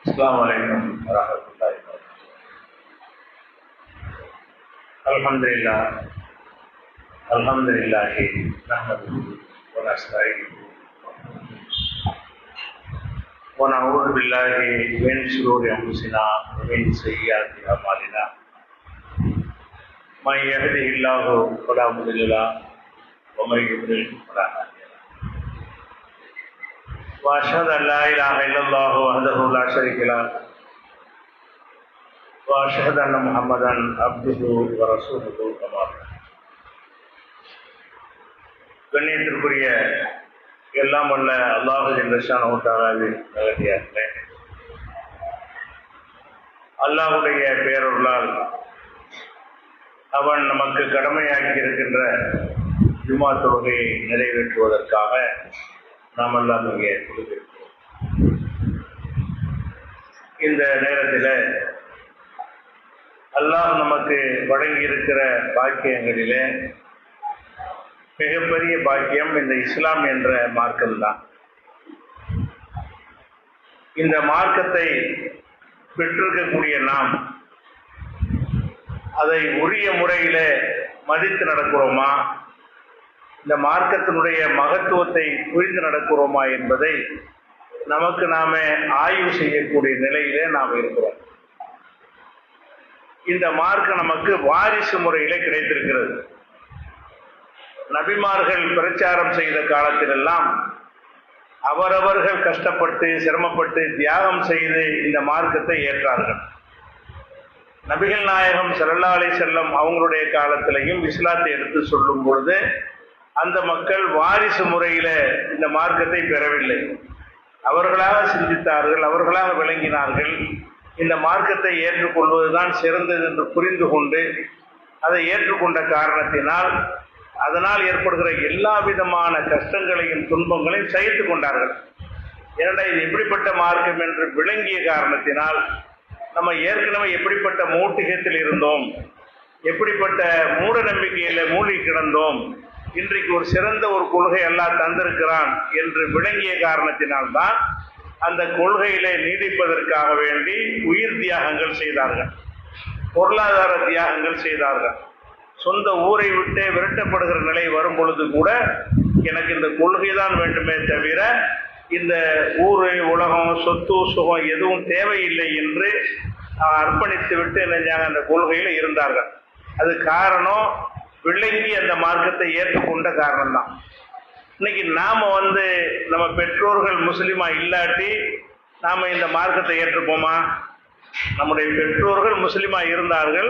السلام عليكم ورحمة الله وبركاته. الحمد لله نحمده ونستعينه ونعوذ بالله من شرور أنفسنا ومن سيئات أعمالنا. من يهده الله فلا مضل له ومن يضلل فلا هادي له. وأشهد أن لا إله إلا الله وحده لا شريك له وأشهد أن محمدا عبده ورسوله أما بعد. கண்ணியத்திற்குரிய எல்லாம் வல்ல அல்லாஹ் ஜல்ல ஷானஹு தஆலாவின் நல்லடியார்களே, அல்லாஹ்வுடைய பேரருளால் அவன் நமக்கு கடமையாக்கி இருக்கின்ற ஜும்ஆ தொழுகையை நிறைவேற்றுவதற்காக நாம் எல்லாம் இங்கே கொடுத்திருக்கிறோம். இந்த நேரத்தில் அல்லாஹ் நமக்கு வழங்கியிருக்கிற பாக்கியங்களிலே மிகப்பெரிய பாக்கியம் இந்த இஸ்லாம் என்ற மார்க்கம்தான். இந்த மார்க்கத்தை பெற்றிருக்கக்கூடிய நாம் அதை உரிய முறையில் மதித்து நடக்கிறோமா, இந்த மார்க்கத்தினுடைய மகத்துவத்தை புரிந்து நடக்கிறோமா என்பதை நமக்கு நாம ஆய்வு செய்யக்கூடிய நிலையிலே நாம் இருக்கிறோம். இந்த மார்க்கம் நமக்கு வாரிசு முறையிலே கிடைத்திருக்கிறது. நபிமார்கள் பிரச்சாரம் செய்த காலத்திலெல்லாம் அவரவர்கள் கஷ்டப்பட்டு சிரமப்பட்டு தியாகம் செய்து இந்த மார்க்கத்தை ஏற்றார்கள். நபிகள் நாயகம் ஸல்லல்லாஹு அலைஹி வஸல்லம் அவங்களுடைய காலத்திலையும் இஸ்லாத்தை எடுத்து சொல்லும் பொழுது அந்த மக்கள் வாரிசு முறையில இந்த மார்க்கத்தை பெறவில்லை. அவர்களாக சிந்தித்தார்கள், அவர்களாக விளங்கினார்கள். இந்த மார்க்கத்தை ஏற்றுக்கொள்வதுதான் சிறந்தது என்று புரிந்து கொண்டு அதை ஏற்றுக்கொண்ட காரணத்தினால் அதனால் ஏற்படுகிற எல்லா விதமான கஷ்டங்களையும் துன்பங்களையும் சகித்து கொண்டார்கள். ஏனென்றா இது எப்படிப்பட்ட மார்க்கம் என்று விளங்கிய காரணத்தினால் நம்ம ஏற்கனவே எப்படிப்பட்ட மூட்டிகத்தில் இருந்தோம், எப்படிப்பட்ட மூட நம்பிக்கையில மூழ்கி கிடந்தோம், இன்றைக்கு ஒரு சிறந்த ஒரு கொள்கை அல்லாஹ் தந்திருக்கிறான் என்று விளங்கிய காரணத்தினால்தான் அந்த கொள்கையிலே நீடிப்பதற்காக வேண்டி உயிர் தியாகங்கள் செய்தார்கள், பொருளாதார தியாகங்கள் செய்தார்கள். சொந்த ஊரை விட்டு விரட்டப்படுகிற நிலை வரும் பொழுது கூட எனக்கு இந்த கொள்கை தான் வேண்டுமே தவிர இந்த ஊரு உலகம் சொத்து சுகம் எதுவும் தேவையில்லை என்று அர்ப்பணித்து விட்டு நினைஞ்சாங்க, அந்த கொள்கையில இருந்தார்கள். அது காரணம் விளங்கி அந்த மார்க்கத்தை ஏற்றுக்கொண்ட காரணம்தான். இன்னைக்கு நாம நம்ம பெற்றோர்கள் முஸ்லிமா இல்லாட்டி நாம இந்த மார்க்கத்தை ஏற்றுப்போமா? நம்முடைய பெற்றோர்கள் முஸ்லிமா இருந்தார்கள்,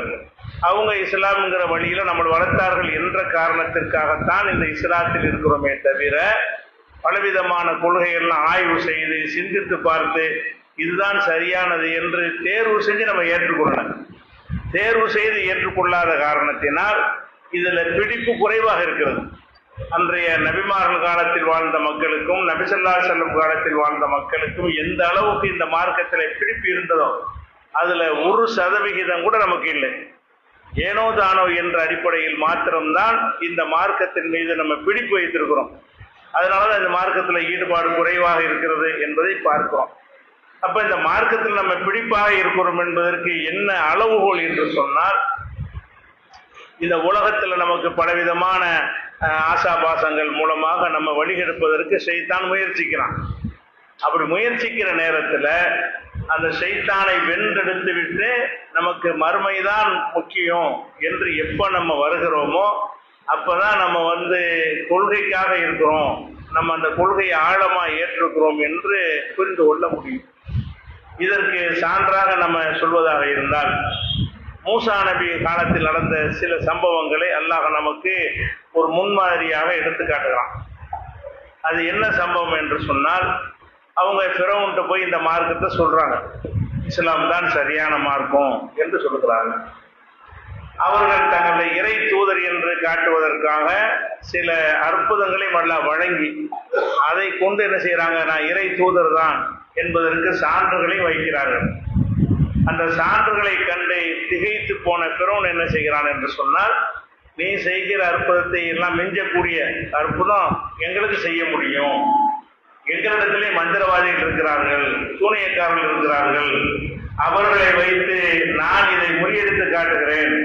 அவங்க இஸ்லாம்ங்கிற வழியில நம்ம வளர்த்தார்கள் என்ற காரணத்திற்காகத்தான் இந்த இஸ்லாத்தில் இருக்கிறோமே தவிர பலவிதமான கொள்கைகள்லாம் ஆய்வு செய்து சிந்தித்து பார்த்து இதுதான் சரியானது என்று தேர்வு செஞ்சு நம்ம ஏற்றுக்கொள்ளணும். தேர்வு செய்து ஏற்றுக்கொள்ளாத காரணத்தினால் இதுல பிடிப்பு குறைவாக இருக்கிறது. அன்றைய நபிமார்கள் காலத்தில் வாழ்ந்த மக்களுக்கும் நபி ஸல்லல்லாஹு அலைஹி வஸல்லம் காலத்தில் வாழ்ந்த மக்களுக்கும் எந்த அளவுக்கு இந்த மார்க்கத்தில் பிடிப்பு இருந்ததோ அதுல 1% கூட நமக்கு இல்லை. ஏனோ தானோ என்ற அடிப்படையில் மாத்திரம்தான் இந்த மார்க்கத்தின் மீது நம்ம பிடிப்பு வைத்திருக்கிறோம். அதனாலதான் இந்த மார்க்கத்தில் ஈடுபாடு குறைவாக இருக்கிறது என்பதை பார்க்கிறோம். அப்ப இந்த மார்க்கத்தில் நம்ம பிடிப்பாக இருக்கிறோம் என்பதற்கு என்ன அளவுகோல் என்று சொன்னால், இந்த உலகத்தில் நமக்கு பலவிதமான ஆசாபாசங்கள் மூலமாக நம்ம வழிகெடுப்பதற்கு ஷைத்தான் முயற்சிக்கிறான். அப்படி முயற்சிக்கிற நேரத்தில் அந்த ஷைத்தானை வென்றெடுத்து விட்டு நமக்கு மறுமைதான் முக்கியம் என்று எப்ப நம்ம வருகிறோமோ அப்பதான் நம்ம கொள்கைக்காக இருக்கிறோம், நம்ம அந்த கொள்கையை ஆழமா ஏற்றுக்கிறோம் என்று புரிந்து கொள்ள முடியும். இதற்கு சான்றாக நம்ம சொல்வதாக இருந்தால், மூசா நபி காலத்தில் நடந்த சில சம்பவங்களை அல்லாஹ் நமக்கு ஒரு முன்மாதிரியாக எடுத்து காட்டுகிறான். அது என்ன சம்பவம் என்று சொன்னால், அவங்க ஃபிரௌன்ட்ட போய் இந்த மார்க்கத்தை சொல்றாங்க, இஸ்லாம் தான் சரியான மார்க்கம் என்று சொல்லுகிறாங்க. அவர்கள் தங்களை இறை தூதர் என்று காட்டுவதற்காக சில அற்புதங்களை அல்லாஹ் வழங்கி அதை கொண்டு என்ன செய்யறாங்க, நான் இறை தூதர் தான் என்பதற்கு சான்றுகளை வைக்கிறார்கள். அந்த சான்றுகளை கண்டு திகைத்து போன ஃபிரௌன் என்ன செய்கிறான் என்று சொன்னால், நீ செய்கிற அற்புதத்தை எல்லாம் மிஞ்சக்கூடிய அற்புதம் எங்களுக்கு செய்ய முடியும், எங்களிடத்திலே மந்திரவாதிகள் இருக்கிறார்கள், சூனியக்காரர்கள் இருக்கிறார்கள், அவர்களை வைத்து நான் இதை முறியடித்து காட்டுகிறேன்,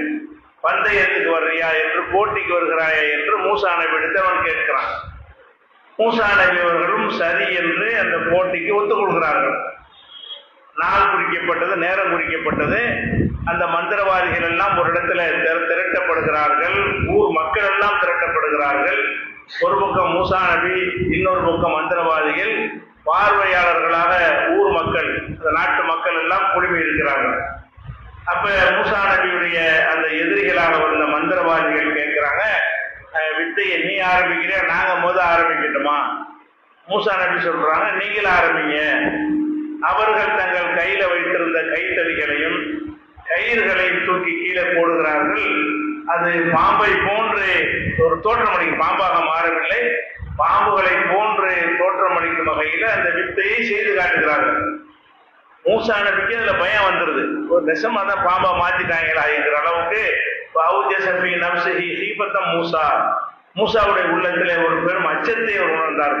பந்தயத்துக்கு வர்றியா என்று, போட்டிக்கு வருகிறாயா என்று மூசா நபியிடத்தை அவன் கேட்கிறான். மூசா நபி அவர்களும் சரி என்று அந்த போட்டிக்கு ஒத்துக்கொள்கிறார்கள். நாள் குறிக்கப்பட்டது, நேரம் குறிக்கப்பட்டது. அந்த மந்திரவாதிகள் எல்லாம் ஒரு இடத்துல திரட்டப்படுகிறார்கள், ஊர் மக்கள் எல்லாம் திரட்டப்படுகிறார்கள். ஒரு பக்கம் மூசா நபி, இன்னொரு பக்கம் மந்திரவாதிகள், பார்வையாளர்களாக ஊர் மக்கள், அந்த நாட்டு மக்கள் எல்லாம் குழுமி இருக்கிறார்கள். அப்ப மூசா நபியுடைய அந்த எதிரிகளாக வந்த மந்திரவாதிகள் கேட்கிறாங்க, வித்தையை நீ ஆரம்பிக்கிற, நாங்க ஆரம்பிக்கட்டுமா? மூசா நபி சொல்றாங்க, நீங்கள் ஆரம்பிங்க. அவர்கள் தங்கள் கையில வைத்திருந்த கைத்தறிகளையும் கயிறுகளையும் தூக்கி கீழே போடுகிறார்கள். அது பாம்பை போன்று ஒரு தோற்றமளிக்கும், பாம்பாக மாறவில்லை, பாம்புகளை போன்று தோற்றமளிக்கும் வகையில் அந்த வித்தையை செய்து காட்டுகிறார்கள். மூசா நபிக்கு அதுல பயம் வந்துருது, ஒரு நெசமா தான் பாம்பா மாத்திட்டாங்களா என்கிற அளவுக்கு மூசா, மூசாவுடைய உள்ளத்திலே ஒரு பெரும் அச்சத்தை அவர் உணர்ந்தார்.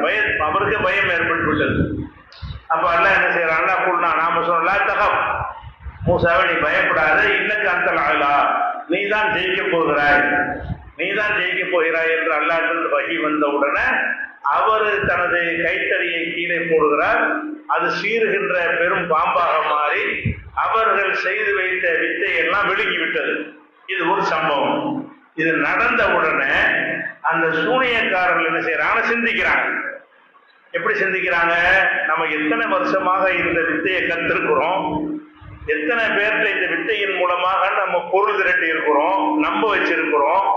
அவருக்கு பயம் ஏற்பட்டு விட்டது. அப்ப அல்லாஹ் என்ன செய்யறாங்க, நாம சொல்லலாம் தகம், மூசாவை நீ பயப்படாத, இன்னக்கு அந்த ஆளா, நீ தான் ஜெயிக்க போகிறாய், நீ தான் ஜெயிக்க போகிறாய் என்று அல்லாஹ்விலிருந்து வஹி வந்த உடனே அவர் தனது கைத்தறியை கீழே போடுகிறார். அது சீறுகின்ற பெரும் பாம்பாக மாறி அவர்கள் செய்து வைத்த வித்தை எல்லாம் விழுங்கிவிட்டது. இது ஒரு சம்பவம். இது நடந்த உடனே அந்த சூனியக்காரர்கள் என்ன செய்யறாங்க, சிந்திக்கிறாங்க. எப்படி சிந்திக்கிறாங்க, நம்ம எத்தனை வருஷமாக இந்த வித்தையை கத்திருக்கிறோம், எத்தனை பேர்ல இந்த வித்தையின் மூலமாக நம்ம பொருள் திரட்டி இருக்கிறோம், நம்ப வச்சிருக்கிறோம்.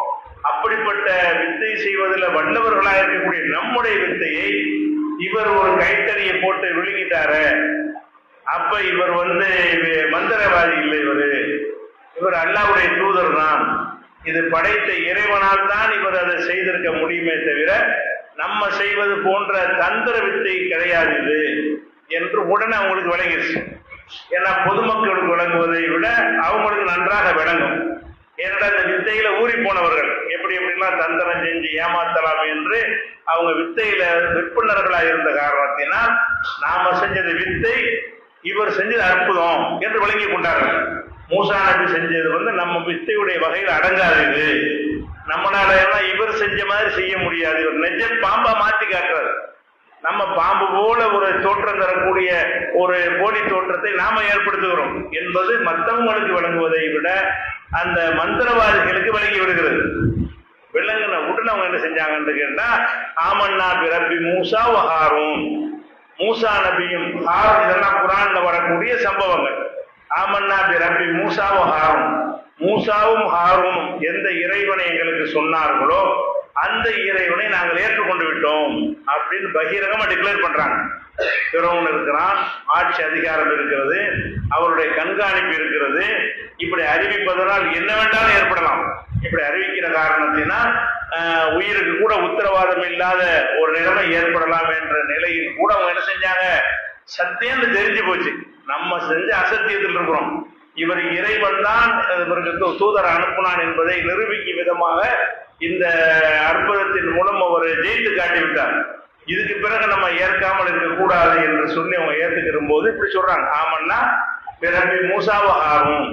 அப்படிப்பட்ட வித்தை செய்வதில் வல்லவர்களாக இருக்கக்கூடிய நம்முடைய வித்தையை இவர் ஒரு கைத்தறியை போட்டு விழுங்கிட்டாரு. அப்ப இவர் மந்திரவாதி இல்லை, இவர் அல்லாஹ்வுடைய தூதர் தான், இது படைத்த இறைவனால் தான் இவர் அதை செய்திருக்க முடியுமே தவிர நம்ம செய்வது போன்ற தந்திர வித்தை கிடையாது இது என்று உடனே அவங்களுக்கு விளங்கிடுச்சு. ஏன்னா பொதுமக்களுக்கு விளங்குவதை விட அவங்களுக்கு நன்றாக விளங்கும். ஏன்னா இந்த வித்தையில ஊறி போனவர்கள் எப்படிலாம் தந்திரம் செஞ்சு ஏமாத்தலாம் என்று அவங்க வித்தையில விற்பனர்களாக இருந்த காரணத்தினால் நாம செஞ்சது வித்தை, இவர் செஞ்சது அற்புதம் என்று விளங்கி கொண்டார்கள். மூசா நபி செஞ்சது நம்ம வித்தையுடைய வகையில் அடங்காது, இது நம்மளால எல்லாம் இவர் செஞ்ச மாதிரி செய்ய முடியாது, இவர் நெஜ பாம்பா மாத்தி காட்டுறாரு. நம்ம பாம்பு போல ஒரு தோற்றம் தரக்கூடிய ஒரு போலி தோற்றத்தை நாம ஏற்படுத்துகிறோம் என்பது மற்றவங்களுக்கு விளங்குவதை விட அந்த மந்திரவாதிகளுக்கு விளங்கி விடுகிறது. விளங்கின உடனே அவங்க என்ன செஞ்சாங்கன்னு கேட்டா, ஆமன்னா பிரபி மூசா ஹாரூன், மூசா நபியும் ஹாரூன், இதெல்லாம் குர்ஆன்ல வரக்கூடிய சம்பவங்கள். ஆமன்னா பிரபி மூசா ஹாரூன், மூசாவும் ஹாரூனும் எந்த இறைவனை எங்களுக்கு சொன்னார்களோ அந்த இறைவனை நாங்கள் ஏற்றுக்கொண்டு விட்டோம் அப்படின்னு பகிரங்கமா டிக்ளேர் பண்றாங்க. பிறவன் இருக்கிறான், ஆட்சி அதிகாரம் இருக்கிறது, அவருடைய கண்காணிப்பு இருக்கிறது. இப்படி அறிவிப்பதனால் என்ன வேண்டாலும் ஏற்படலாம். இப்படி அறிவிக்கிற காரணத்தினால் உயிருக்கு கூட உத்தரவாதம் இல்லாத ஒரு நிலைமை ஏற்படலாம் என்ற நிலையில் கூட அவங்க என்ன செஞ்சாங்க, சத்தியம் தெரிஞ்சு போச்சு, நம்ம செஞ்ச அசத்தியத்தில் இருக்கிறோம், இவர் இறைவன் தான் இவருக்கு தூதர் அனுப்புனான் என்பதை நிரூபிக்கும் விதமாக இந்த அற்புதத்தின் மூலம் அவர் ஜெயித்து காட்டிவிட்டார். இதுக்கு பிறகு நம்ம ஏற்காமல் இருக்கக்கூடாது என்று சொல்லி அவங்க ஏற்றுக்கிற போது இப்படி சொல்றாங்க, ஆமன்னா பிறகு மூசாவும் ஹாரூன்,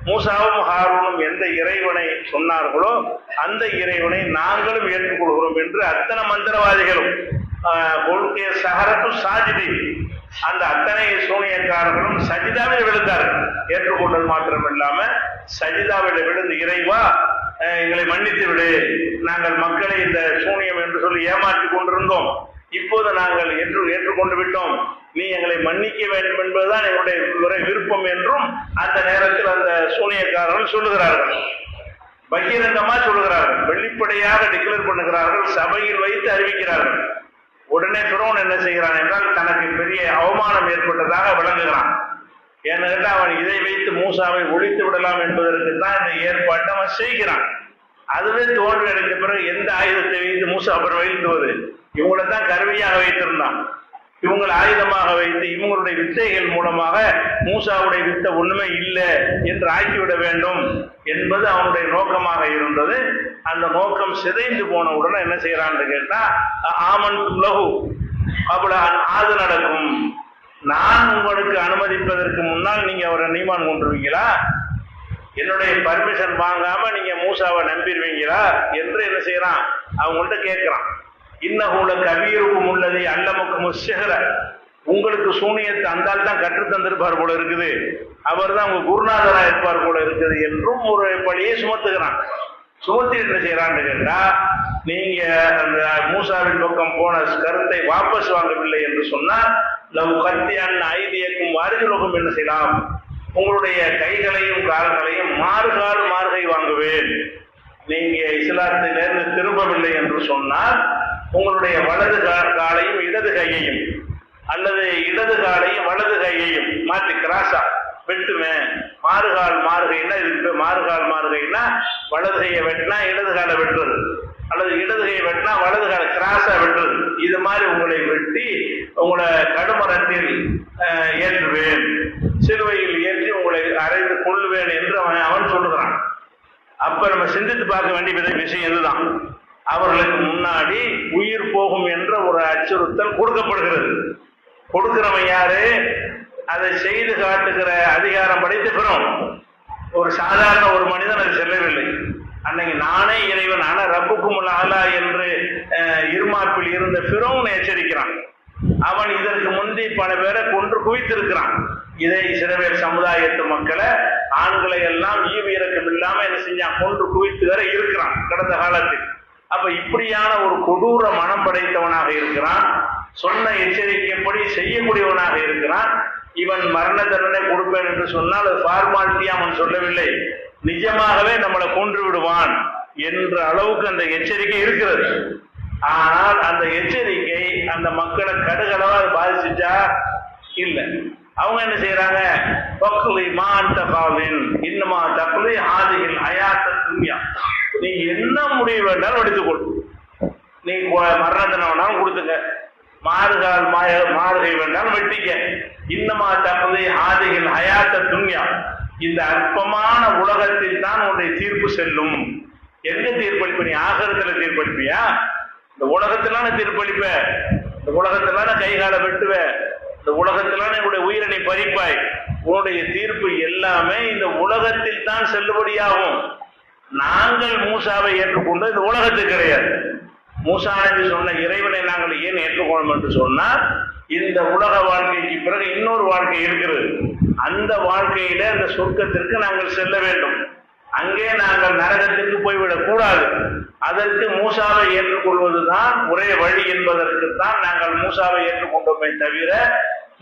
மூசாவும் ஹாரூனும் எந்த இறைவனை சொன்னார்களோ அந்த இறைவனை நாங்களும் ஏற்றுக்கொள்கிறோம் என்று அத்தனை மந்திரவாதிகளும் கொள்கை சஹரத்தும் சாஜிதி, அந்த அத்தனை சூனியக்காரர்களும் சஜிதாவில் விழுந்தார்கள். ஏற்றுக்கொண்டது மாத்திரம் இல்லாம சஜிதாவில் விழுந்து, இறைவா எங்களை மன்னித்து விடு, நாங்கள் மக்களை இந்த சூனியம் என்று சொல்லி ஏமாற்றி கொண்டிருந்தோம், இப்போது நாங்கள் ஏற்றுக்கொண்டு விட்டோம், நீ எங்களை மன்னிக்க வேண்டும் என்பதுதான் எங்களுடைய விருப்பம் என்றும் அந்த நேரத்தில் அந்த சூனியக்காரர்கள் சொல்லுகிறார்கள். பகிரங்கமா சொல்லுகிறார்கள், வெளிப்படையாக டிக்ளேர் பண்ணுகிறார்கள், சபையில் வைத்து அறிவிக்கிறார்கள். உடனே பிறோன் என்ன செய்கிறான் என்றால் தனக்கு பெரிய அவமானம் ஏற்பட்டதாக விளங்குகிறான். ஏன்னு அவன் இதை வைத்து மூசாவை ஒழித்து விடலாம் என்பதற்கு தான் இந்த ஏற்பாட்டை அவன் செய்கிறான். அதுவே தோல்வி அடைந்த பிறகு எந்த ஆயுதத்தை வைத்து மூசா அப்புறம் வீழ்த்துவது, இவங்களை தான் கருவியாக வைத்திருந்தான், இவங்களை ஆயுதமாக வைத்து இவங்களுடைய வித்தைகள் மூலமாக மூசாவுடைய வித்தை ஒண்ணுமே இல்லை என்று ஆக்கிவிட வேண்டும் என்பது அவனுடைய நோக்கமாக இருந்தது. அந்த நோக்கம் சிதைந்து போன உடனே என்ன செய்யறான்னு கேட்டா, ஆமன் லஹு, அது நடக்கும். நான் உங்களுக்கு அனுமதிப்பதற்கு முன்னால் நீங்க அவரை ஈமான் கொண்டுருவீங்களா? என்னுடைய பர்மிஷன் வாங்காம நீங்க மூசாவை நம்பிடுவீங்களா என்று என்ன செய்யறான், அவங்கள்ட்ட கேட்கிறான். இன்னஹுல கபீருக்கும் உள்ளதை அல்லமுக்கு முஸ்ஸிஹ்ர, உங்களுக்கு சூனியத்தை அந்தால் தான் கற்று தந்திருப்பார் போல இருக்குது, அவர் தான் உங்க குருநாதரா இருப்பார் போல இருக்குது என்றும் ஒரு பழியை சுமத்துகிறான். சுமத்தி என்ன செய்யறான்னு கேட்டா, நீங்க அந்த மூசாவின் பக்கம் போன கருத்தை வாபஸ் வாங்கவில்லை என்று சொன்னால் லவ் கத்தியான் ஐதியக்கும் வாரிஜுலகம் என்ன செய்யலாம், உங்களுடைய கைகளையும் கால்களையும் மாறுகை வாங்குவேன். நீங்க இஸ்லாத்திலிருந்து திரும்பவில்லை என்று சொன்னால் உங்களுடைய வலது காலையும் இடது கையையும் அல்லது இடது காலையும் வலது கையையும் மாற்றி கிராஸா வெட்டுவேன். மாறுகைன்னா இதுக்கு மாறுகைன்னா வலது கையை வெட்டினா இடது காலை வெட்டுறது, அல்லது இடது கையை வெட்டினா வலது காலை கிராஸா வெட்டுறது. இது மாதிரி உங்களை வெட்டி உங்களை கடுமரத்தில் ஏற்றுவேன், சிலுவையில் ஏற்றி உங்களை அறைந்து கொள்ளுவேன் என்று அவன் சொல்லுகிறான். அப்ப நம்ம சிந்தித்து பார்க்க வேண்டிய விஷயம் இதுதான். அவர்களுக்கு முன்னாடி உயிர் போகும் என்ற ஒரு அச்சுறுத்தல் கொடுக்கப்படுகிறது. கொடுக்கிறவன் யாரு? அதை செய்து காட்டுகிற அதிகாரம் படைத்த பிறோம். ஒரு சாதாரண ஒரு மனிதன் அது செல்லவில்லை. அன்னைக்கு நானே இறைவன் ஆனா ரப்புக்கும் ஆலா என்று இருமாப்பில் இருந்த பிறோன் எச்சரிக்கிறான். அவன் இதற்கு முந்தி பல பேரை கொன்று குவித்திருக்கிறான். இதை இஸ்ரவேல் சமுதாயத்து மக்களை ஆண்களை எல்லாம் ஈவு இறக்கம் இல்லாம என்ன செஞ்சான், கொன்று குவித்து வர இருக்கிறான் கடந்த காலத்தில். அப்ப இப்படியான ஒரு கொடூர மனம் படைத்தவனாக இருக்கிறான். சொன்ன எச்சரிக்கைப்படி செய்யக்கூடியவனாக இருக்கிறான். இவன் மரண தண்டனை கொடுப்பேன் என்று சொன்னால் அது ஃபார்மாலிட்டியா அவன் சொல்லவில்லை, நிஜமாகவே நம்மளை கொன்று விடுவான் என்ற அளவுக்கு அந்த எச்சரிக்கை இருக்கிறது. ஆனால் அந்த எச்சரிக்கை அந்த மக்களை கடுகளவா அது பாதிச்சுச்சா? இல்லை. அவங்க என்ன செய்யறாங்க, இன்னமா தக்குலி ஆதிகள் அயாத்த துன்யா, நீ என்ன முடிவு வேண்டாலும் எடுத்துக்கொள், நீ மரணத்தின வேணாலும் கொடுத்துக்க, மாறுகை வேண்டாலும் வெட்டிக்க, இன்னமா தக்குலி ஆதிகள் அயாத்த துன்யா, இந்த அற்பமான உலகத்தில் தான் உன்னுடைய தீர்ப்பு செல்லும். எங்க தீர்ப்பளிப்ப? நீ ஆகரத்துல தீர்ப்பளிப்பியா? இந்த உலகத்திலான தீர்ப்பளிப்ப, இந்த உலகத்திலான கைகால வெட்டுவ, இந்த உலகத்திலான என்னுடைய உயிரை நீ பறிப்பாய். உன்னுடைய தீர்ப்பு எல்லாமே இந்த உலகத்தில் தான் செல்லுபடியாகும். நாங்கள் மூசாவை ஏற்றுக்கொண்டு இந்த உலகத்துக்கு கிடையாது. மூசா நபி சொன்ன இறைவனை நாங்கள் ஏன் ஏற்றுக்கொள்ளும் என்று சொன்னால், இந்த உலக வாழ்க்கைக்கு பிறகு இன்னொரு வாழ்க்கை இருக்கிறது. அந்த வாழ்க்கையில அந்த சொர்க்கத்திற்கு நாங்கள் செல்ல வேண்டும். அங்கே நாங்கள் நரகத்திற்கு போய்விடக் கூடாது. அதற்கு மூசாவை ஏற்றுக்கொள்வதுதான் ஒரே வழி என்பதற்குத்தான் நாங்கள் மூசாவை ஏற்றுக்கொண்டோமே தவிர,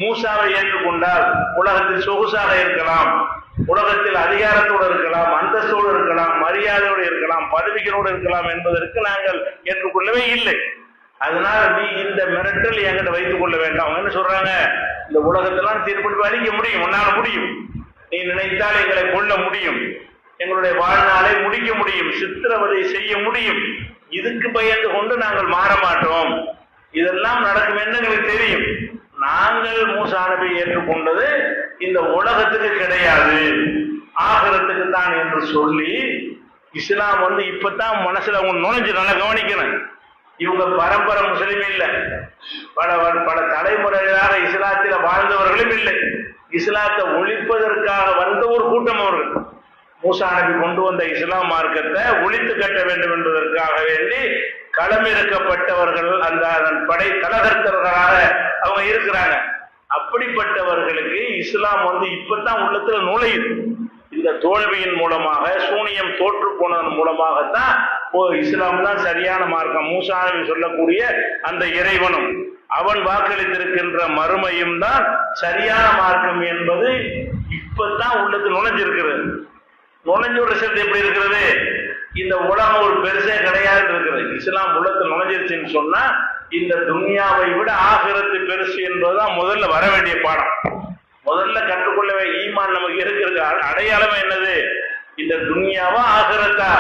மூசாவை ஏற்றுக்கொண்டால் உலகத்தில் சொகுசாக இருக்கலாம், உலகத்தில் அதிகாரத்தோடு இருக்கலாம், அந்தஸ்தோடு இருக்கலாம், மரியாதையோடு இருக்கலாம், பதவிகளோடு இருக்கலாம் என்பதற்கு நாங்கள் ஏற்றுக்கொள்ளவே இல்லை. அதனால நீ இந்த மிரட்டல் என்கிட்ட வைத்துக் கொள்ள வேண்டாம். என்ன சொல்றாங்க, இந்த உலகத்தெல்லாம் தீர்ப்பு அளிக்க முடியும், உன்னால முடியும், நீ நினைத்தால் எங்களை கொள்ள முடியும், எங்களுடைய வாழ்நாளை முடிக்க முடியும், சித்திரவதை செய்ய முடியும். இதுக்கு பயந்து கொண்டு நாங்கள் மாற மாட்டோம். இதெல்லாம் நடக்கும் என்று எங்களுக்கு தெரியும். நாங்கள் மூசா நபியை ஏற்றுக்கொண்டது இந்த உலகத்துக்கு கிடையாது, ஆகிரத்துக்கு தான் என்று சொல்லி இஸ்லாம் இப்பதான் மனசுல அவங்க நுழைஞ்சு நல்லா கவனிக்கணும். இவங்க பரம்பரை முஸ்லிம் இல்லை, பல தலைமுறைகளாக இஸ்லாத்தில வாழ்ந்தவர்களும் இல்லை. இஸ்லாத்தை ஒழிப்பதற்காக வந்த ஒரு கூட்டம் அவர்கள். மூசா நபி கொண்டு வந்த இஸ்லாம் மார்க்கத்தை ஒழித்து கட்ட வேண்டும் என்பதற்காக வேண்டி களமிறக்கப்பட்டவர்கள், அந்த படை தலகர்த்தர்களாக அவங்க இருக்கிறாங்க. அப்படிப்பட்டவர்களுக்கு இஸ்லாம் இப்பதான் உள்ளத்துல நுழையுது. இந்த தோல்வியின் மூலமாக, சூனியம் தோற்று போனதன் மூலமாகத்தான் இஸ்லாம் தான் சரியான மார்க்கம். மூசா நபி சொல்லக்கூடிய அந்த இறைவனும் அவன் வாக்களித்திருக்கின்ற மறுமையும் தான் சரியான மார்க்கம் என்பது இப்பதான் உள்ளத்தில் நுழைஞ்சிருக்கிறது. நுழைஞ்ச ரிசல்ட் எப்படி இருக்கிறது? இந்த உலகம் ஒரு பெருசே கிடையாது இருக்கிறது. இஸ்லாம் உள்ளத்தில் நுழைஞ்சிருச்சுன்னு சொன்னா இந்த துன்யாவை விட ஆகிரத்து பெருசு என்பதுதான் முதல்ல வர வேண்டிய பாடம். முதல்ல கற்றுக்கொள்ளவே ஈமான் நமக்கு இருக்கிறது. அடையாளம் என்னது? இந்த துன்யாவா ஆகிரத்தா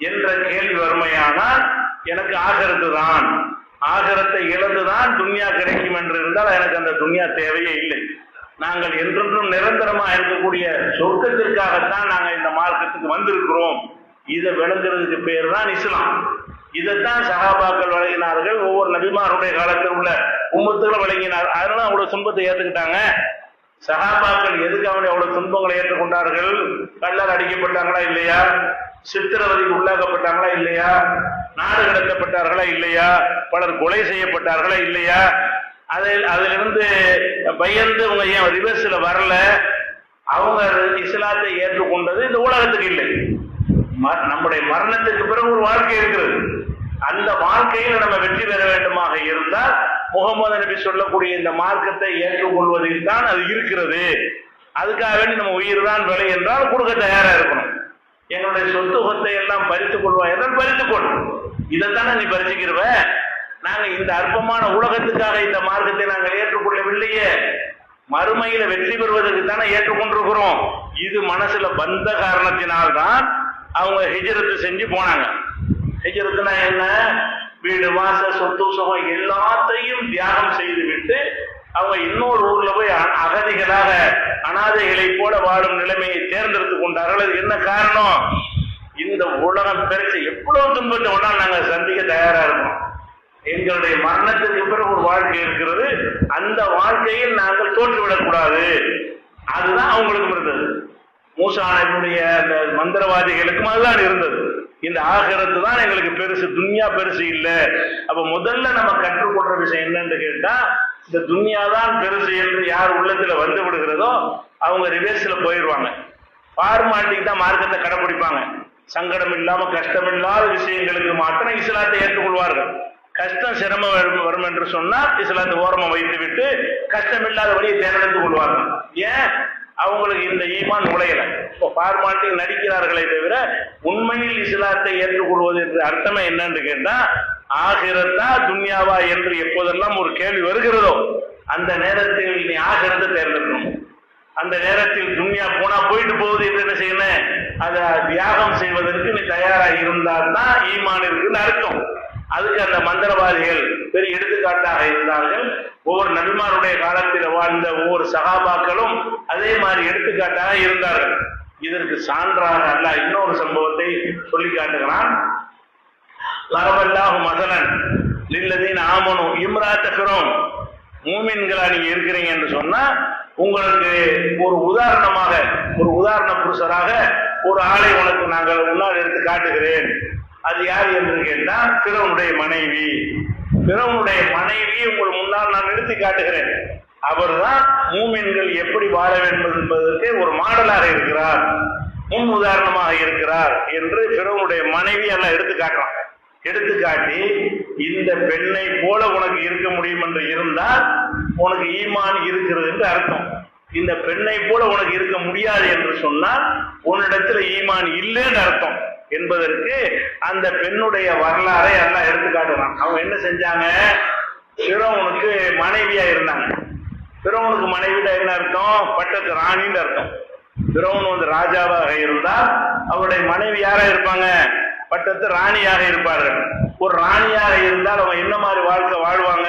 என்ற கேள்வி வறுமையானால் எனக்கு ஆகிரத்து தான், ஆகிரத்தை இழந்துதான் துன்யா கிடைக்கும் என்று இருந்தால் எனக்கு அந்த துன்யா தேவையே இல்லை. நாங்கள் என்றென்றும் நிரந்தரமா இருக்கக்கூடிய சொர்க்கத்திற்காகத்தான் நாங்கள் இந்த மார்க்கத்துக்கு வந்திருக்கிறோம். இதை விளங்குறதுக்கு பேர் தான் இஸ்லாம். இதைத்தான் சஹாபாக்கள் வழங்கினார்கள். ஒவ்வொரு நபிமாருடைய காலத்தில் உள்ள உம்மத்துகளை வழங்கினார். அதனால அவ்வளவு துன்பத்தை ஏற்றுக்கிட்டாங்க. சஹாபாக்கள் எதுக்கு அவனுடைய அவ்வளவு துன்பங்களை ஏற்றுக்கொண்டார்கள்? கல்லால் அடிக்கப்பட்டாங்களா இல்லையா? சித்திரவதைக்கு உள்ளாக்கப்பட்டாங்களா இல்லையா? நாடு கடத்தப்பட்டார்களா இல்லையா? பலர் கொலை செய்யப்பட்டார்களா இல்லையா? அதிலிருந்து பயந்து அவங்க ஏன் ரிவர்ஸ்ல வரல? அவங்க இஸ்லாத்தை ஏற்றுக்கொண்டது இந்த உலகத்துக்கு இல்லை, நம்முடைய மரணத்துக்கு பிறகு ஒரு வாழ்க்கை இருக்கிறது. அந்த வாழ்க்கையில் நம்ம வெற்றி பெற வேண்டுமாக இருந்தால் முகமது நபி சொல்லக்கூடிய இந்த மார்க்கத்தை ஏற்றுக்கொள்வதில் தான் அது இருக்கிறது. அதுக்காக வேண்டி நம்ம உயிர் தான் விலை என்றால் கொடுக்க தயாரா இருக்கணும். எங்களுடைய சொத்துகத்தை எல்லாம் பறித்துக் கொள்வா என்றால் பறித்துக்கொள். இதைத்தானே நீ பறிச்சுக்கிருவ. நாங்க இந்த அற்பமான உலகத்துக்காக இந்த மார்க்கத்தை நாங்கள் ஏற்றுக்கொள்ளவில்லையே, மறுமையில வெற்றி பெறுவதற்கு தானே ஏற்றுக்கொண்டிருக்கிறோம். இது மனசுல வந்த காரணத்தினால்தான் அவங்க ஹிஜ்ரத்து செஞ்சு போனாங்க. ஹிஜ்ரத்துனா என்ன? வீடு வாச சொத்து சுகம் எல்லாத்தையும் தியாகம் செய்து விட்டு அவங்க இன்னொரு ஊர்ல போய் அகதிகளாக அனாதைகளை போல வாழும் நிலைமையை தேர்ந்தெடுத்துக் கொண்டார்கள். அது என்ன காரணம்? இந்த உலகம் பெருசு, எவ்வளவு துன்பத்தை ஒன்றால் நாங்கள் சந்திக்க தயாரா இருக்கோம். எங்களுடைய மரணத்துக்கு பிறகு ஒரு வாழ்க்கை இருக்கிறது, அந்த வாழ்க்கையில் நாங்கள் தோற்றுவிடக்கூடாது. அதுதான் அவங்களுக்கும் இருந்தது. மூசா நபியுடைய அந்த மந்திரவாதிகளுக்கும் அதுதான் இருந்தது. இந்த ஆகிரத்து தான் எங்களுக்கு பெருசு, துன்யா பெருசு இல்லை. அப்ப முதல்ல நம்ம கற்றுக்கொள்ற விஷயம் என்னன்னு கேட்டா, இந்த துன்யா தான் பெருசு என்று யார் உள்ளத்துல வந்து விடுகிறதோ அவங்க ரிவர்ஸ்ல போயிடுவாங்க. ஃபார்மாலிட்டிக்கு தான் மார்க்கத்தை கடைபிடிப்பாங்க. சங்கடம் இல்லாம கஷ்டம் இல்லாத விஷயங்களுக்கு மாத்திரம் இஸ்லாத்தை ஏற்றுக்கொள்வார்கள். கஷ்டம் சிரமம் வரும் என்று சொன்னால் இஸ்லாத்தை ஓரமா வைத்து விட்டு கஷ்டம் இல்லாத வழியை தேர்ந்தெடுத்துக் கொள்வார்கள். ஏன்? அவங்களுக்கு இந்த ஈமான் நுழையல. இப்போ ஃபார்மாலிட்டி நடிக்கிறார்களே தவிர உண்மையில் இஸ்லாத்தை ஏற்றுக்கொள்வது என்ற அர்த்தமே என்னன்னு கேட்டா, ஆகிரத்தா துன்யாவா என்று எப்போதெல்லாம் ஒரு கேள்வி வருகிறதோ அந்த நேரத்தில் நீ ஆகிரத்தை தேர்ந்தெடுக்கணும். அந்த நேரத்தில் துன்யா போனா போயிட்டு போகுது என்று என்ன செய்யணும்? அதை தியாகம் செய்வதற்கு நீ தயாரா இருந்தால் தான் ஈமான் இருக்குன்னு அர்த்தம். அதுக்கு அந்த மந்திரவாதிகள் பெரிய எடுத்துக்காட்டாக இருந்தார்கள். ஒவ்வொரு நபிமாருடைய காலத்தில் வாழ்ந்த ஒவ்வொரு சகாபாக்களும் அதே மாதிரி எடுத்துக்காட்டாக இருந்தார்கள். இதற்கு சான்றாக அல்லாஹ் இன்னொரு சம்பவத்தை சொல்லி காட்டுகிறான். லரபல்லாஹு மஸலன் லில்லதீன ஆமனு இம்ராத்த ஃபிரௌன். மூமின்களா நீங்க இருக்கிறீங்க என்று சொன்னா உங்களுக்கு ஒரு உதாரணமாக, ஒரு உதாரண புருஷராக ஒரு ஆளை உனக்கு நாங்கள் முன்னால் எடுத்து காட்டுகிறேன். அது யார் என்று கேட்டால் ஃபிரௌனுடைய மனைவி. ஃபிரௌனுடைய மனைவி உங்கள் முன்னால் நான் எடுத்து காட்டுகிறேன். அவர்தான் மூமின்கள் எப்படி வாழ வேண்டும் என்பதற்கு ஒரு மாடலாக இருக்கிறார், முன் உதாரணமாக இருக்கிறார் என்று ஃபிரௌனுடைய மனைவி எல்லாம் எடுத்து காட்டுறான். எடுத்து காட்டி இந்த பெண்ணை போல உனக்கு இருக்க முடியும் என்று இருந்தால் உனக்கு ஈமான் இருக்கிறது என்று அர்த்தம். இந்த பெண்ணை போல உனக்கு இருக்க முடியாது என்று சொன்னால் உன்னிடத்துல ஈமான் இல்லைன்னு அர்த்தம் என்பதற்கு அந்த பெண்ணுடைய வரலாறை எல்லாம் எடுத்து காட்டுறான். அவங்க என்ன செஞ்சாங்க? ஃபிரௌனுக்கு மனைவியா இருந்தாங்க. ஃபிரௌனுக்கு மனைவியா என்ன அர்த்தம்? பட்டத்து ராணின்னு அர்த்தம். ஃபிரௌன் வந்து ராஜாவாக இருந்தால் அவருடைய மனைவி யாரா இருப்பாங்க? பட்டத்து ராணியாக இருப்பார்கள். ஒரு ராணியாக இருந்தால் அவங்க என்ன மாதிரி வாழ்க்கை வாழ்வாங்க?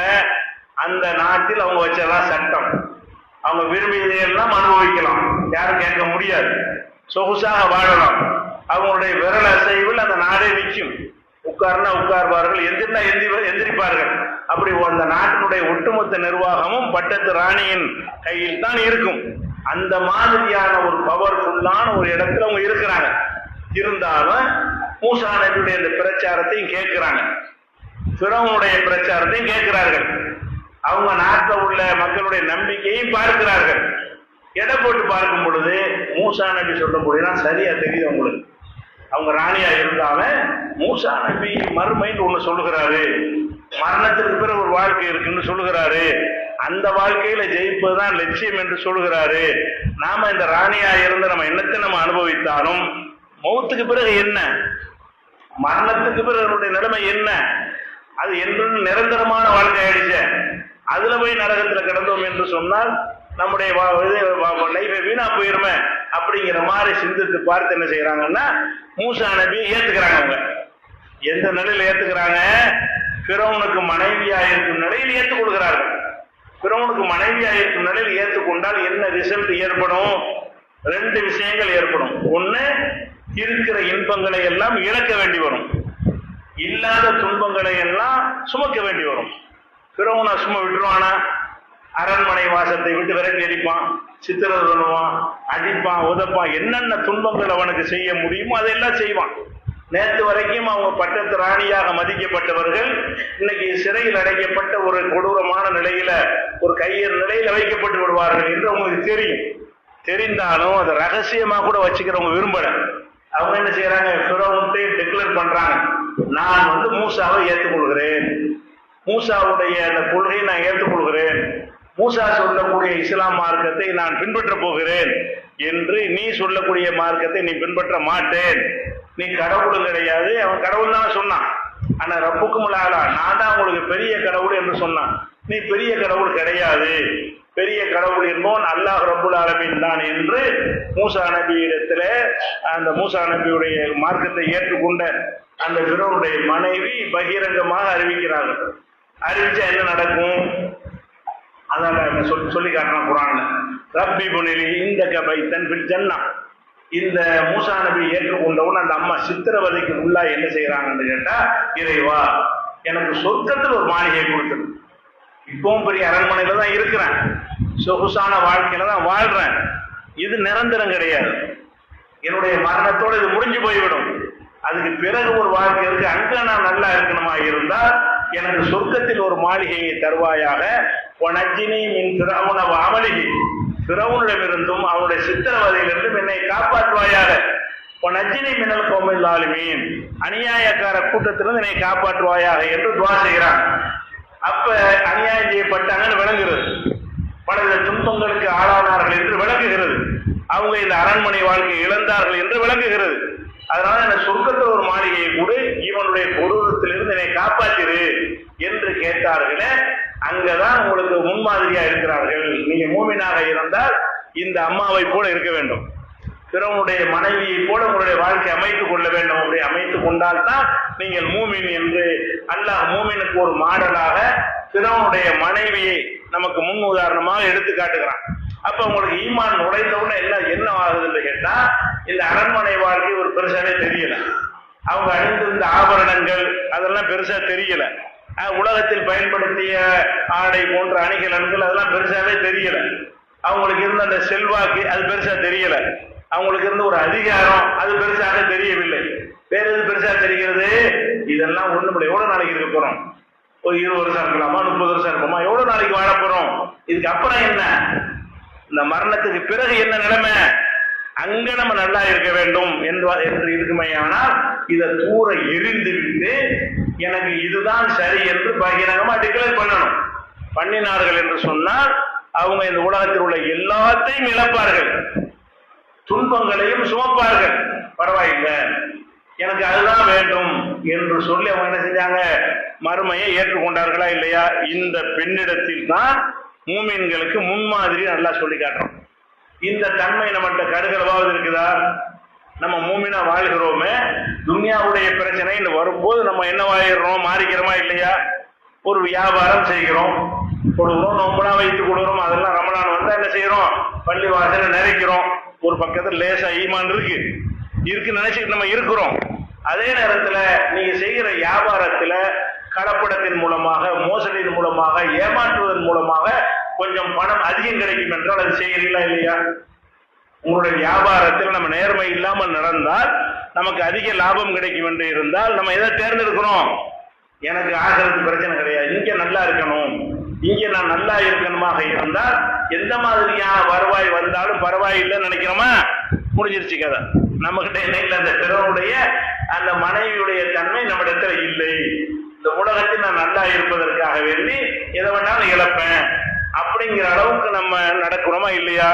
அந்த நாட்டில் அவங்க வச்சதான் சட்டம். அவங்க விரும்பியதையெல்லாம் அனுபவிக்கலாம், யாரும் கேட்க முடியாது. சொகுசாக வாழலாம். அவங்களுடைய விரல் அசைவில் அந்த நாடே நிற்கும். உட்கார்னா உட்கார்வார்கள், எந்திரினா எந்திரிப்பார்கள். அப்படி அந்த நாட்டினுடைய ஒட்டுமொத்த நிர்வாகமும் பட்டத்து ராணியின் கையில் தான் இருக்கும். அந்த மாதிரியான ஒரு பவர்ஃபுல்லான ஒரு இடத்துல அவங்க இருக்கிறாங்க. இருந்தாலும் மூசா நபியுடைய இந்த பிரச்சாரத்தையும் கேட்கிறாங்க, ஃபிரௌனுடைய பிரச்சாரத்தையும் கேட்கிறார்கள். அவங்க நாட்டில் உள்ள மக்களுடைய நம்பிக்கையும் பார்க்கிறார்கள். எடை போட்டு பார்க்கும் பொழுது மூசா நபி சொல்லக்கூடியதான் சரியா தெரியுது அவங்களுக்கு. அவங்க ராணியா இருந்தாலும் மூசா நபி மறுமைன்னு ஒண்ணு சொல்லுகிறாரு, மரணத்திற்கு பிறகு ஒரு வாழ்க்கை இருக்குன்னு சொல்லுகிறாரு, அந்த வாழ்க்கையில ஜெயிப்பதுதான் லட்சியம் என்று சொல்லுகிறாரு. நாம இந்த ராணியா இருந்து நம்ம என்னத்தை நம்ம அனுபவித்தாலும் மௌத்துக்கு பிறகு என்ன, மரணத்துக்கு பிறகு நிலைமை என்ன, அது என்று நிரந்தரமான வாழ்க்கை ஆயிடுச்சு. அதுல போய் நரகத்துல கிடந்தோம் என்று சொன்னால் நம்முடைய லைஃபை வீணா போயிருமே அப்படிங்கிற மாதிரி சிந்தித்து பார்த்து என்ன செய்யறாங்கன்னா மூசா நபி ஏத்துக்கிறாங்க. அவங்க எந்த நிலையில ஏத்துக்கிறாங்க? ஃபிரௌனுக்கு மனைவியா இருக்கும் நிலையில் ஏற்றுக்கொள்கிறார்கள். ஃபிரௌனுக்கு மனைவியா இருக்கும் நிலையில் ஏற்றுக்கொண்டால் என்ன ரிசல்ட் ஏற்படும்? ரெண்டு விஷயங்கள் ஏற்படும். ஒண்ணு, இருக்கிற இன்பங்களை எல்லாம் இழக்க வேண்டி வரும். இல்லாத துன்பங்களை எல்லாம் சுமக்க வேண்டி வரும். பிறவுனா சும்மா விட்டுருவானா? அரண்மனை வாசத்தை விட்டு விரட்டி அடிப்பான், சித்திரவதை பண்ணுவான், அடிப்பான், உதப்பான், என்னென்ன துன்பங்கள் அவனுக்கு செய்ய முடியுமோ அதெல்லாம் செய்வான். நேற்று வரைக்கும் அவங்க பட்டத்து ராணியாக மதிக்கப்பட்டவர்கள் இன்னைக்கு சிறையில் அடைக்கப்பட்ட ஒரு கொடூரமான நிலையில, ஒரு கையர் நிலையில வைக்கப்பட்டு விடுவார்கள் என்று அவங்களுக்கு தெரியும். தெரிந்தாலும் அதை ரகசியமா கூட வச்சுக்கிறவங்க விரும்பல. அவங்க என்ன செய்யறாங்க? ஃபிரௌன்ட்டே டிக்ளேர் பண்றாங்க, நான் மூசாவை ஏற்றுக்கொள்கிறேன், மூசாவுடைய அந்த கொள்கையை நான் ஏற்றுக்கொள்கிறேன், மூசா சொல்லக்கூடிய இஸ்லாம் மார்க்கத்தை நான் பின்பற்ற போகிறேன் என்று, நீ சொல்லக்கூடிய மார்க்கத்தை நீ பின்பற்ற மாட்டேன், நீ கடவுளும் கிடையாது. அவன் கடவுள் தான் சொன்னான், ஆனா ரப்புக்கும் லாலா, நான் தான் உங்களுக்கு பெரிய கடவுள் என்று சொன்னான். நீ பெரிய கடவுள் கிடையாது, பெரிய கடவுள் என்பவன் அல்லாஹ் ரப்புல் ஆலமீன் தான் என்று மூசா நபியிடத்துல, அந்த மூசா நபியுடைய மார்க்கத்தை ஏற்றுக்கொண்ட அந்த ஃபிரௌனுடைய மனைவி பகிரங்கமாக அறிவிக்கிறார்கள். அறிவிச்சா என்ன நடக்கும்? அதான் சொல்லி காட்டுறான் குர்ஆன்ல, ரப்பி புனிலி இந்த கபைத்தன் ஃபில் ஜன்னா. இந்த மூசா நபி ஏற்றுக்கொண்டவன் அந்த அம்மா சித்திரவதைக்கு உள்ளா என்ன செய்யறாங்கன்னு கேட்டா, இறைவா எனக்கு சொர்க்கத்தில் ஒரு மாளிகை கொடுத்தது, இப்பவும் பெரிய அரண்மனையில தான் இருக்கிறேன், சொகுசான வாழ்க்கையில தான் வாழ்றேன், இது நிரந்தரம் கிடையாது, என்னுடைய மரணத்தோடு இது முடிஞ்சு போய்விடும், அதுக்கு பிறகு ஒரு வாழ்க்கை இருக்கு, அங்க நான் நல்லா இருக்கணுமா இருந்தால் எனக்கு சொர்க்கத்தில் ஒரு மாளிகையை தருவாயாக, வனஜினி மின் ஃபிரௌன வ அமலிஹி, ஃபிரௌனிடமிருந்தும் அவனுடைய சித்திரவதையிலிருந்தும் என்னை காப்பாற்றுவாயாக, வனஜினி மினல் கௌமில் ஸாலிமீன், அநியாயக்கார கூட்டத்திலிருந்து என்னை காப்பாற்றுவாயாக என்று துஆ செய்கிறான். அப்ப அநியாயம் செய்யப்பட்டாங்கன்னு விளங்குகிறது, பல துன்பங்களுக்கு ஆளானார்கள் என்று விளங்குகிறது, அவங்க இந்த அரண்மனை வாழ்க்கை இழந்தார்கள் என்று விளங்குகிறது. அதனால இந்த சொர்க்கத்தில் ஒரு மாளிகையை கூட இவனுடைய கொடூரத்திலிருந்து என்னை காப்பாற்றிரு என்று கேட்டார்களே, அங்கதான் உங்களுக்கு முன்மாதிரியா இருக்கிறார்கள். நீங்க மூமினாக இருந்தால் இந்த அம்மாவை போல இருக்க வேண்டும், பிறனுடைய மனைவியை போல உங்களுடைய வாழ்க்கை அமைத்துக் கொள்ள வேண்டும். அப்படி அமைத்துக் கொண்டால்தான் நீங்கள் மூமின் என்று அல்லாஹ் மூமினுக்கு ஒரு மாடலாக பிறனுடைய மனைவியை நமக்கு முன் உதாரணமாக எடுத்து காட்டுகிறான். அப்ப உங்களுக்கு ஈமான் நுழைந்தவுடனே என்ன ஆகுதுன்னு கேட்டா, இந்த அரண்மனை வாழ்க்கை ஒரு பெருசாவே தெரியல, அவங்க அணிந்திருந்த ஆபரணங்கள் அதெல்லாம் பெருசா தெரியல, உலகத்தில் பயன்படுத்திய ஆடை போன்ற அணிகலன்கள் அதெல்லாம் பெருசாவே தெரியல, அவங்களுக்கு இருந்த அந்த செல்வாக்கு அது பெருசா தெரியல, அவங்களுக்கு இருந்த ஒரு அதிகாரம் அது பெருசாக தெரியவில்லை. வேற எது பெருசா தெரிகிறது? இதெல்லாம் ஒண்ணு, எவ்வளவு நாளைக்கு இருக்க போறோம்? ஒரு 20 வருஷம் இருக்கலாமா, 30 வருஷம் இருக்குமா, எவ்வளவு நாளைக்கு வாழ போறோம்? இதுக்கு அப்புறம் என்ன? இந்த மரணத்துக்கு பிறகு என்ன நிலைமை? அங்க நம்ம நல்லா இருக்க வேண்டும் என்று இருக்குமே. ஆனால் இதை தூர எரிந்து விட்டு எனக்கு இதுதான் சரி என்று பகிரங்கமா டிக்ளேர் பண்ணணும். பண்ணினார்கள் என்று சொன்னால் அவங்க இந்த உலகத்தில் உள்ள எல்லாத்தையும் இழப்பார்கள், துன்பங்களையும் சுமப்பார்கள். பரவாயில்லை, எனக்கு அதுதான் வேண்டும் என்று சொல்லி அவங்க என்ன செஞ்சாங்க? மறுமையை ஏற்றுக்கொண்டார்களா இல்லையா? இந்த பெண்ணிடத்தில் தான் மூமின்களுக்கு முன்மாதிரி நல்லா சொல்லி காட்டுறோம். இந்த தன்மை நம்மகிட்ட கடுகளவாவது இருக்குதா? நம்ம மூமினா வாழ்கிறோமே, துன்யாவுடைய பிரச்சனை வரும்போது நம்ம என்னவாயிடுறோம்? மாறிக்கிறோமா இல்லையா? ஒரு வியாபாரம் செய்கிறோம், கொடுக்குறோம், நோம்பலாம் வைத்து கொடுக்குறோம், அதெல்லாம் ரமலான் வந்தா என்ன செய்யறோம்? பள்ளி வாசல நிறைக்கிறோம். ஒரு பக்கத்துல லேசா ஈமான் இருக்கு நினைச்சிட்டு நம்ம இருக்கிறோம். அதே நேரத்துல நீங்க செய்கிற வியாபாரத்துல கலப்படத்தின் மூலமாக, மோசடியின் மூலமாக, ஏமாற்றுவதன் மூலமாக கொஞ்சம் பணம் அதிகம் கிடைக்கும் என்றால் அது செய்கிறீங்களா இல்லையா? உங்களுடைய வியாபாரத்தில் நம்ம நேர்மை இல்லாமல் நடந்தால் நமக்கு அதிக லாபம் கிடைக்கும் என்று இருந்தால் நம்ம எதை தேர்ந்தெடுக்கிறோம்? எனக்கு ஆகிறது பிரச்சனை கிடையாது, இங்க நல்லா இருக்கணும், இங்க நான் நல்லா இருக்கணுமாக இருந்தால் எந்த மாதிரியான வருவாய் வந்தாலும் பரவாயில்லைன்னு நினைக்கிறோமா? முடிஞ்சிருச்சு கதை. நம்ம கிட்ட என்ன இல்லை? அந்த பிறனுடைய அந்த மனைவியுடைய தன்மை நம்ம இடத்துல இல்லை. இந்த உலகத்தில் நான் நல்லா இருப்பதற்காக வேண்டி எதை வேணாலும் இழப்பேன் அப்படிங்கிற அளவுக்கு நம்ம நடக்கிறோமா இல்லையா?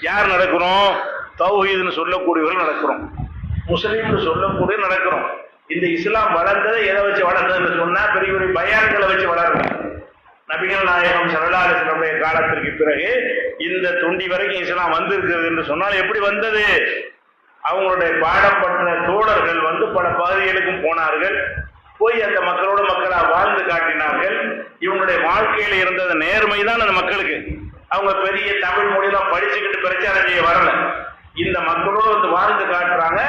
யார் நடக்கிறோம்? தௌஹீதுன்னு சொல்லக்கூடியவர்கள் நடக்கிறோம், முஸ்லீம்னு சொல்லக்கூடிய நடக்கிறோம். இந்த இஸ்லாம் வளர்ந்ததை எதை வச்சு வளர்ந்ததுன்னு சொன்னா பெரிய பெரிய பயான்களை வச்சு வளரணும். நபிகள் நாயகம் ஸல்லல்லாஹு அலைஹி வஸல்லம் காலத்திற்கு பிறகு இந்த தொண்டி வரைக்கும் இஸ்லாம் வந்திருக்கிறது என்று சொன்னால் எப்படி வந்தது? அவங்களுடைய பாடம் பற்ற தோழர்கள் பல பகுதிகளுக்கும் போனார்கள், போய் அந்த மக்களோட மக்களா வாழ்ந்து காட்டினார்கள். இவங்களுடைய வாழ்க்கையில இருந்தது நேர்மைதான் அந்த மக்களுக்கு. அவங்க பெரிய தமிழ் மொழியெல்லாம் படிச்சுக்கிட்டு பிரச்சாரம் செய்ய வரல, இந்த மக்களோடு வந்து வாழ்ந்து காட்டுறாங்க.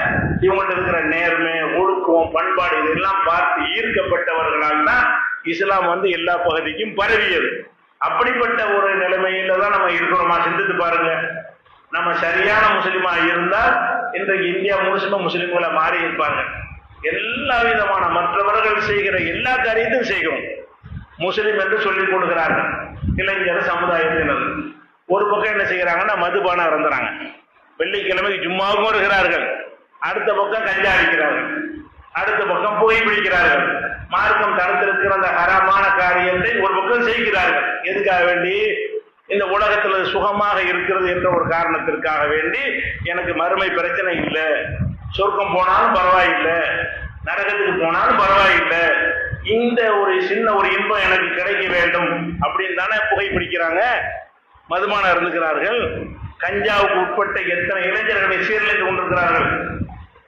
இவங்கள்ட்ட இருக்கிற நேர்மை, ஒழுக்கம், பண்பாடு இதெல்லாம் பார்த்து ஈர்க்கப்பட்டவர்களால் தான் இஸ்லாம் வந்து எல்லா பகுதிக்கும் பரவியது. அப்படிப்பட்ட ஒரு நிலைமையில தான் நம்ம இருக்கிறோமா? சிந்தித்து பாருங்க. நம்ம சரியான முஸ்லிமா இருந்தால் இன்றைக்கு இந்தியா முழுசுமே முஸ்லிம்களை மாறி இருப்பாங்க. எல்லா விதமான மற்றவர்கள் செய்கிற எல்லா காரியத்தையும் செய்கிறோம். முஸ்லிம் என்று சொல்லிக் கொடுக்கிறார்கள் இளைஞர் சமுதாயத்தினர். ஒரு பக்கம் என்ன செய்யறாங்கன்னா மதுபானம் இறந்துறாங்க, வெள்ளிக்கிழமைக்கு ஜும்மாவுக்கும் வருகிறார்கள், அடுத்த பக்கம் கஞ்சா அடிக்கிறார்கள், அடுத்த பக்கம் புகை பிடிக்கிறார்கள். மார்க்கம் தடுத்திருக்கிற அந்த ஹராமான காரியத்தை ஒரு பக்கம் செய்கிறார்கள். எதுக்காக வேண்டி? இந்த உலகத்துல சுகமாக இருக்கிறது என்ற ஒரு காரணத்திற்காக வேண்டி, எனக்கு மறுமை பிரச்சனை இல்லை, சொர்க்கம் போனாலும் பரவாயில்லை, நரகத்துக்கு போனாலும் பரவாயில்லை, இந்த ஒரு சின்ன ஒரு இன்பம் எனக்கு கிடைக்க வேண்டும் அப்படின்னு தானே புகை பிடிக்கிறாங்க, மதுபானம் இருந்துக்கிறார்கள். கஞ்சாவுக்கு உட்பட்ட எத்தனை இளைஞர்களை சீரழிந்து கொண்டிருக்கிறார்கள்.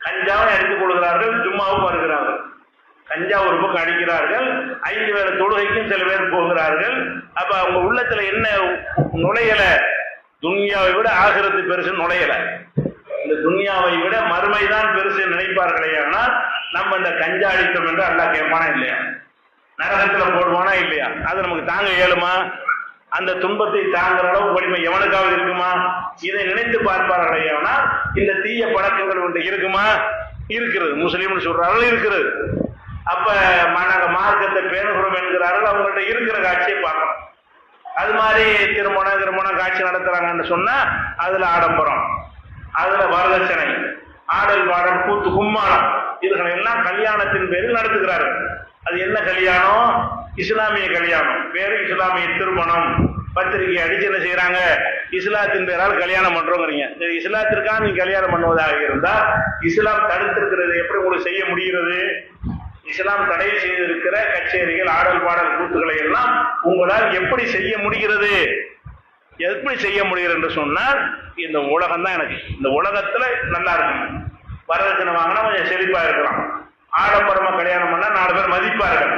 கஞ்சாவை அடித்துக் கொள்கிறார்கள், ஜும்மாவும் வருகிறார்கள். கஞ்சா ஒரு பக்கம் அடிக்கிறார்கள், 5 வேளை தொழுகைக்கும் சில பேர் போகிறார்கள். அப்ப அவங்க உள்ளத்துல என்ன நுழையல? துன்யாவை விட ஆகிரத்து பெருசு நுழையல. இந்த துன்யாவை விட மறுமைதான் பெருசு நினைப்பார்களே. ஆனால் நம்ம இந்த கஞ்சா அடித்தோம் என்று அல்லாஹ் கேட்பானா இல்லையா? நரகத்துல போடுவானா இல்லையா? அது நமக்கு தாங்க இயலுமா? அந்த துன்பத்தை தாங்குற அளவு வலிமை எவனுக்காவது இருக்குமா? இதை நினைத்து பார்ப்பார்களே. ஆனால் இந்த தீய பழக்கங்கள் ஒன்று இருக்குமா? இருக்கிறது. முஸ்லீம்னு சொல்றார்கள், இருக்கிறது. அப்ப நாங்க மார்க்கத்தை பேணுகிறோம் என்கிறார்கள், அவங்கள்ட்ட இருக்கிற காட்சியை பார்க்கணும். அது மாதிரி திருமணம் காட்சி நடத்துறாங்கன்னு சொன்னா அதுல ஆடம்பரம், அதுல வரதட்சணை, ஆடல் பாடல், கூத்து, கும்மாளம், இதுகளை எல்லாம் கல்யாணத்தின் பேரில் நடத்துகிறார்கள். அது என்ன கல்யாணம்? இஸ்லாமிய கல்யாணம், பேரு இஸ்லாமிய திருமணம். பத்திரிகை அடிச்சு என்ன செய்யறாங்க? இஸ்லாத்தின் பேரால் கல்யாணம் பண்றோங்கிறீங்க. இஸ்லாத்திற்காக நீங்க கல்யாணம் பண்ணுவதாக இருந்தா இஸ்லாம் தடுத்திருக்கிறது எப்படி உங்களுக்கு செய்ய முடிகிறது? இஸ்லாம் தடை செய்திருக்கிற கச்சேரிகள், ஆடல் பாடல், கூத்துக்களை எல்லாம் உங்களால் எப்படி செய்ய முடிகிறது? எப்படி செய்ய முடிகிறது என்று சொன்னால், இந்த உலகம் தான் எனக்கு, இந்த உலகத்துல நல்லா இருக்கணும், வரதட்சணை வாங்கினா கொஞ்சம் செழிப்பா இருக்கலாம், ஆடம்பரமா கல்யாணம் பண்ணா 4 பேர் மதிப்பார்கள்,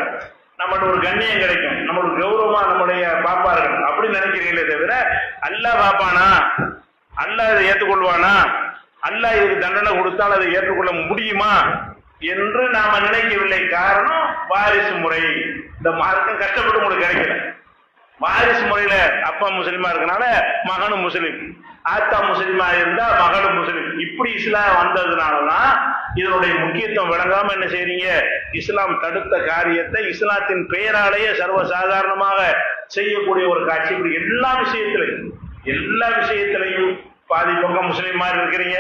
நம்மளுக்கு ஒரு கண்ணியம் கிடைக்கும், நம்மளுக்கு கௌரவமா நம்முடைய பாப்பார்கள் அப்படி நினைக்கிறீங்களே தவிர அல்லாஹ் பாப்பானா, அல்லாஹ் இதை ஏற்றுக்கொள்வானா, அல்லாஹ் இதுக்கு தண்டனை கொடுத்தால் அதை ஏற்றுக்கொள்ள முடியுமா என்று நாம நினைக்கவில்லை. காரணம் வாரிசு முறை. இந்த மார்க்கம் கஷ்டப்பட்டு உங்களுக்கு கிடைக்கல. வாரிசு முறையில அப்பா முஸ்லிமா இருக்கனால மகனும் முஸ்லிம், ஆத்தா முஸ்லிமா இருந்தா மகனும் முஸ்லிம், இப்படி இஸ்லாம் வந்ததுனாலதான் இதனுடைய முக்கியத்துவம் விளங்காம என்ன செய்றீங்க? இஸ்லாம் தடுத்த காரியத்தை இஸ்லாத்தின் பெயராலேயே சர்வசாதாரணமாக செய்யக்கூடிய ஒரு காட்சி. இப்படி எல்லா விஷயத்திலையும் பாதி பக்கம் முஸ்லிம் மாதிரி இருக்கிறீங்க,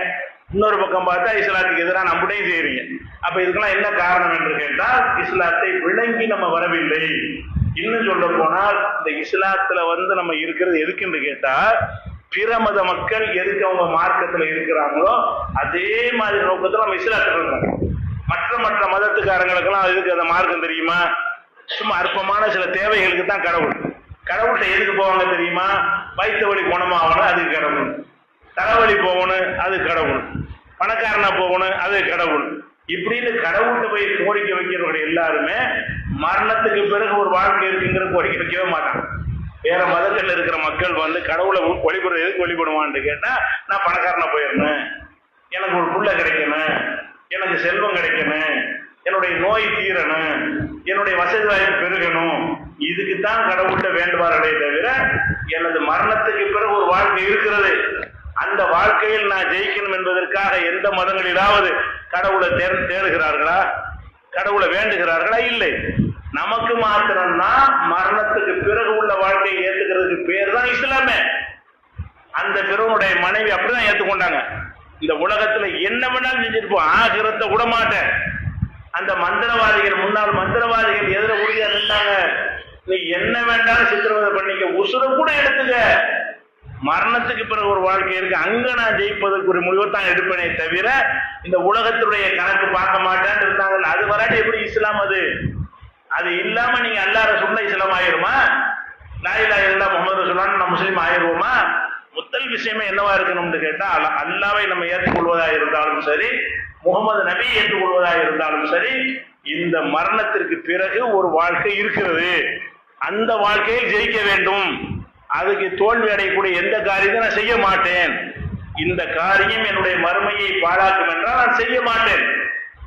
இன்னொரு பக்கம் பார்த்தா இஸ்லாத்துக்கு எதிராக நம்முடையும் செய்யறீங்க. அப்ப இதுக்கெல்லாம் என்ன காரணம் என்று கேட்டால், இஸ்லாத்தை விளங்கி நம்ம வரவில்லை. இன்னும் சொல்ல போனால் இந்த இஸ்லாத்துல வந்து நம்ம இருக்கிறது எதுக்குன்னு கேட்டா, பிற மத மக்கள் எதுக்கு அவங்க மார்க்கத்துல இருக்கிறாங்களோ அதே மாதிரி நோக்கத்துல நம்ம இஸ்லாத்துல இருக்கோம். மற்ற மதத்துக்காரங்களுக்கெல்லாம் எதுக்கு அந்த மார்க்கம் தெரியுமா? சும்மா அற்பமான சில தேவைகளுக்கு தான் கடவுள்கிட்ட எதுக்கு போவாங்க தெரியுமா? வயிற்று வலி குணமாகணும், அதுக்கு கடவுள். தலைவலி போகணும், அது கடவுள். பணக்காரனா போகணும், அது கடவுள். இப்படின்னு கடவுள்கிட்ட போய் கோரிக்கை வைக்கிறவர்கள் எல்லாருமே மரணத்துக்கு பிறகு ஒரு வாழ்க்கை இருக்குங்கிற கோரிக்கை வைக்கவே மாட்டாங்க. வேற மதங்கள்ல இருக்கிற மக்கள் வந்து கடவுளை வழிபடுறது எதுக்கு வழிபடுவான்னு கேட்டா, நான் பணக்காரனா போயிடணும், எனக்கு ஒரு புள்ள கிடைக்கணும், எனக்கு செல்வம் கிடைக்கணும், என்னுடைய நோய் தீரணும், என்னுடைய வசதி வாய்ப்பு பெருகணும், இதுக்குத்தான் கடவுள்கிட்ட வேண்டுவார்களே தவிர எனது மரணத்துக்கு பிறகு ஒரு வாழ்க்கை இருக்கிறது, அந்த வாழ்க்கையில் நான் ஜெயிக்கணும் என்பதற்காக எந்த மதங்களிலாவது கடவுளை தேடுகிறார்களா? கடவுளை வேண்டுகிறார்களா? இல்லை. நமக்கு மாத்திரம்தான் மரணத்துக்கு பிறகு உள்ள வாழ்க்கையை ஏத்துக்கிறதுக்கு பேர் தான் இஸ்லாமே. அந்த பிறனுடைய மனைவி அப்படிதான் ஏத்துக்கொண்டாங்க. இந்த உலகத்துல என்ன வேணாலும் செஞ்சிருப்போம், ஆகிரத்தை விட மாட்டேன். அந்த மந்திரவாதிகள், முன்னாள் மந்திரவாதிகள் எதிர உறுதியா நின்றாங்க, நீ என்ன வேண்டாலும் சித்திரவதை பண்ணிக்க, உசுர கூட எடுத்துக்க, மரணத்துக்கு பிறகு ஒரு வாழ்க்கை இருக்கு, அங்க நான் ஜெயிப்பதற்கு ஒரு முடிவை தான் எடுப்பேனே தவிர இந்த உலகத்துடைய கணக்கு பார்க்க மாட்டேன்னு இருந்தாங்க. அது வராட்டி எப்படி இஸ்லாம்? அது இல்லாம நீங்க அல்லாஹ் ரசூலுல்லாஹ் இஸ்லாம் ஆயிருமா? லா இலாஹ இல்லல்லாஹ் முஹம்மது ரசூலுல்லாஹ் நம்ம முஸ்லீம் ஆயிருவோமா? முதல் விஷயமே என்னவா இருக்கணும்னு கேட்டா, அல்லாஹ்வை நம்ம ஏற்றுக்கொள்வதாக இருந்தாலும் சரி, முகமது நபியை ஏற்றுக்கொள்வதாக இருந்தாலும் சரி, இந்த மரணத்திற்கு பிறகு ஒரு வாழ்க்கை இருக்கிறது, அந்த வாழ்க்கையை ஜெயிக்க வேண்டும், அதுக்கு தோல்வி அடையக்கூடிய எந்த காரியத்தை நான் செய்ய மாட்டேன் இந்த காரியம் என்னுடைய மறுமையை பாழாக்கும் என்றால் நான் செய்ய மாட்டேன்.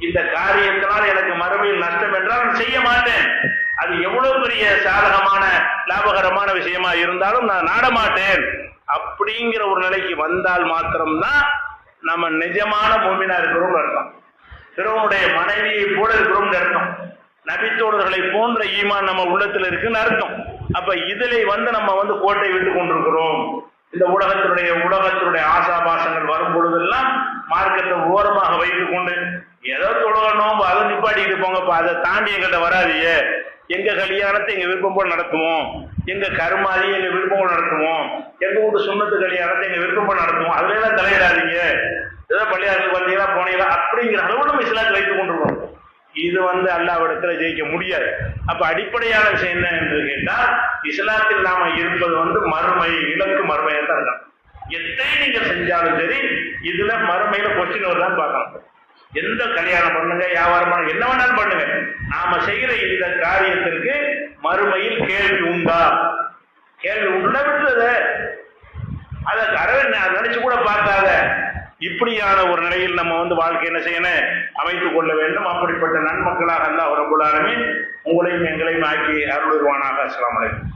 இந்த காரியத்தினால் எனக்கு மறுமையில் நஷ்டம் என்றால் நான் செய்ய மாட்டேன். அது எவ்வளவு பெரிய சாதகமான லாபகரமான விஷயமா இருந்தாலும் நான் நாட மாட்டேன். அப்படிங்கிற ஒரு நிலைக்கு வந்தால் மாத்திரம்தான் நம்ம நிஜமான மூமினா இருக்கிறோம் அர்த்தம். பிறவனுடைய மனைவியை போல இருக்கிறோம் அர்த்தம். நபித்தோழர்களை போன்ற ஈமான் நம்ம உள்ளத்தில் இருக்குன்னு அர்த்தம். அப்ப இதுல நம்ம கோட்டை விட்டு கொண்டிருக்கிறோம். இந்த உலகத்தினுடைய ஆசாபாசங்கள் வரும் பொழுதெல்லாம் மார்க்கத்தை ஓரமாக வைத்துக் கொண்டு ஏதோ தொழணும் அதை நிப்பாட்டிட்டு போங்கப்பா, அதை தாண்டி எங்கள்கிட்ட வராதியே, எங்க கல்யாணத்தை எங்க விருப்பம் போல நடத்துவோம், எங்க கருமாதியை எங்க விருப்பம் போல நடத்துவோம், எங்க வீட்டு சுண்ணத்து கல்யாணத்தை எங்க விருப்பம் போல நடத்துவோம், அதுல எல்லாம் தலையிடாதீங்க, ஏதோ பள்ளியாருக்கு வந்தீங்களா போனீங்களா அப்படிங்கிற அளவு நம்ம இஸ்லாத்தை வைத்துக் கொண்டிருக்கோம். இது அல்லாஹ்விடத்துல ஜெயிக்க முடியாது. அப்ப அடிப்படையான விஷயம் என்ன என்று கேட்டால், இஸ்லாத்தில் நாம இருப்பது மறுமை, இலக்கு மறுமையை தான் இருக்கணும். எத்தனை நீங்க செஞ்சாலும் சரி இதுல மறுமையில கொஸ்டின் வருதான்னு பார்க்கணும். எந்த கல்யாணம் பண்ணுங்க, வியாபாரம் பண்ணுங்க, என்ன வேணாலும் பண்ணுங்க, நாம செய்கிற இந்த காரியத்திற்கு மறுமையில் கேள்வி உண்டா? கேள்வி உண்டா விட்டுறது, அதை நினைச்சு கூட பார்க்காத. இப்படியான ஒரு நிலையில் நம்ம வாழ்க்கை என்ன செய்யணும், அமைத்துக் கொள்ள வேண்டும். அப்படிப்பட்ட நன்மக்களாக அல்லாஹ் ரப்பல் ஆலமீன் உங்களையும் எங்களையும் ஆக்கி அருள்வானாக. அஸ்ஸலாமு அலைக்கும்.